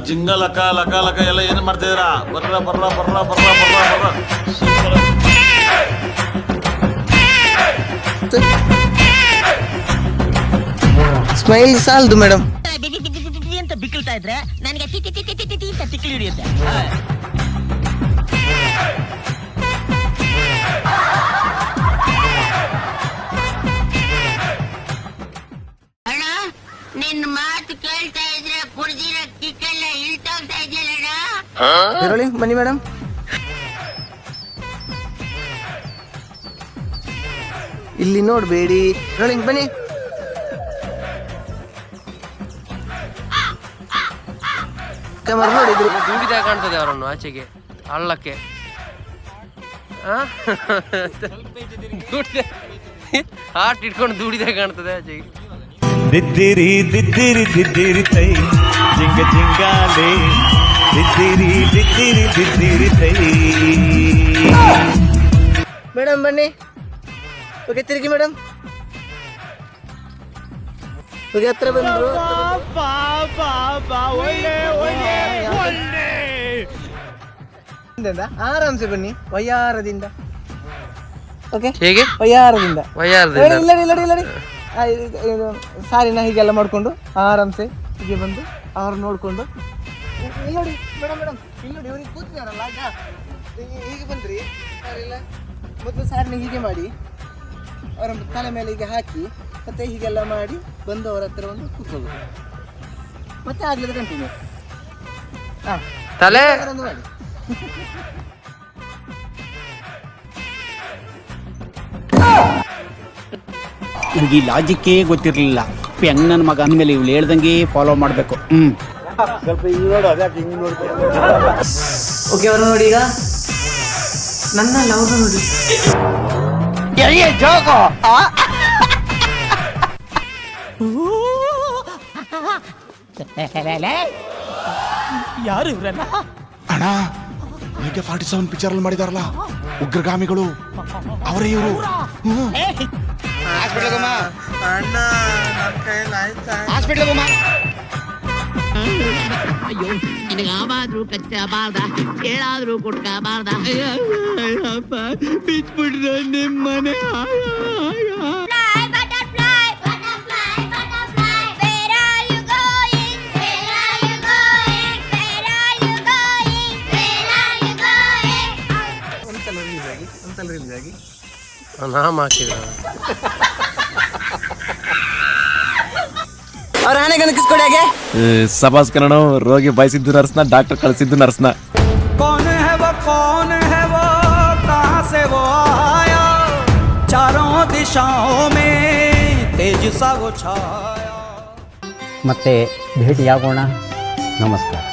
ಜಿಂಗ ಲಕ ಲಕ ಲಕ ಎಲ್ಲ ಏನ್ ಮಾಡ್ತಿದ್ದೀರಾ? ಬರ್ರ ಬರ್ರ ಬರ್ರ ಬರ್ರ ಬರ್ರ ಬರ್ರ. ಸ್ಮೈಲ್ ಸಾಲದು ಮೇಡಮ್ ಅಂತ ಬಿಕ್ಕಳ್ತಾ ಇದ್ರೆ ನನಗೆ ತಿಕ್ಕಿ ಹಿಡಿಯುತ್ತೆ. ಅಣ್ಣ ನಿನ್ನ ಮಾತು ಕೇಳ್ತಾ ಇದ್ರೆ ಕುಡ್ದಿರೋ ಕಿಕ್ಕೆಲ್ಲ ಇಳ್ತೋಗ್ತಾ ಇದೆಯಲ್ಲ. ಬನ್ನಿ ಮೇಡಮ್. ಇಲ್ಲಿ ನೋಡ್ಬೇಡಿ, ಬನ್ನಿ. ನೋಡಿದ್ರು ದೂಡಿದಾಗ ಕಾಣ್ತದೆ ಅವರನ್ನು ಆಚೆಗೆ ಹಳ್ಳಕ್ಕೆ. ಹಾರ್ಟ್ ಇಟ್ಕೊಂಡು ದೂಡಿದಾಗ ಕಾಣ್ತದೆ ಆಚೆಗೆ. ದಿದ್ದಿರಿ ದಿದ್ದಿರಿ ದಿದ್ದಿರಿ ತೈ ಜಿಂಗ ಜಿಂಗಾಲೆ ದಿದ್ದಿರಿ ದಿದ್ದಿರಿ ದಿದ್ದಿರಿ ತೈ. ಮೇಡಮ್ ಬನ್ನಿ. ಓಕೆ ತಿರುಗಿ ಮೇಡಮ್. ಓಕೆ ಹತ್ರ ಬಂದ್ರು. ಆರಾಮ್ಸೆ ಬನ್ನಿ ವಯ್ಯಾರದಿಂದ. ಓಕೆ ಹೇಗೆ ವಯ್ಯಾರದಿಂದ ವಯ್ಯಾರದಿಂದ ಸಾರಿನ ಹೀಗೆಲ್ಲ ಮಾಡ್ಕೊಂಡು ಆರಾಮ್ಸೆ ಹೀಗೆ ಬಂದು ಅವ್ರು ನೋಡ್ಕೊಂಡು ಇಲ್ಲಿ ನೋಡಿ ಮೇಡಮ್ ಇಲ್ಲಿ ನೋಡಿ ಇವ್ರಿಗೆ ಕೂತಿದಾರಲ್ಲ ಹೀಗೆ ಬಂದ್ರಿ ಸಾರಿಲ್ಲ ಮೊದಲು ಸಾರಿನ ಹೀಗೆ ಮಾಡಿ ಅವರ ತಲೆ ಮೇಲೆ ಹೀಗೆ ಹಾಕಿ ಮತ್ತೆ ಹೀಗೆಲ್ಲ ಮಾಡಿ ಬಂದು ಅವರ ಹತ್ರ ಒಂದು ಕೂತ್ಕೋಬೇಕು. ಮತ್ತೆ ಆಗ್ಲಿಲ್ಲ ಕಂಟಿನ್ಯೂ ತಲೆ ಮಾಡಿ. ನನಗೆ ಈ ಲಾಜಿಕ್ಕೇ ಗೊತ್ತಿರಲಿಲ್ಲ. ಹೆಂಗ್ ನನ್ನ ಮಗ ಅಂದಮೇಲೆ ಇವ್ಳು ಹೇಳ್ದಂಗೆ ಫಾಲೋ ಮಾಡಬೇಕು. ಓಕೆ ಅವ್ರು ನೋಡಿ ಈಗ ನನ್ನ ಲವ್ ನೋಡಿ ಯಾರು ಇವ್ರಲ್ಲ ಅಣ್ಣ ಈಗ 47 ಪಿಕ್ಚರ್ ಅಲ್ಲಿ ಮಾಡಿದಾರಲ್ಲ ಉಗ್ರಗಾಮಿಗಳು ಅವರೇ ಇವರು. ಅಯ್ಯೋ ನಿನಗಾವಾದ್ರೂ ಕಚ್ಚಬಾರ್ದ ಹೇಳಾದ್ರೂ ಕೊಡ್ಕಬಾರ್ದ ಬಿಟ್ಬಿಡ್ರ ನಿಮ್ಮನೆ. ನಾಮ ಹಾಕಿದ ಅವ್ರ ಆನೆ ಕಣಕಿಸ್ಕೊಡಿ ಹಾಗೆ. ಸಬಾಸ್ ಕನ್ನಡ ರೋಗಿ ಬಯಸಿದ್ದು ನರ್ಸ್ನ, ಡಾಕ್ಟರ್ ಕಳಿಸಿದ್ದು ನರ್ಸ್ನ. ಮತ್ತೆ ಭೇಟಿಯಾಗೋಣ. ನಮಸ್ಕಾರ.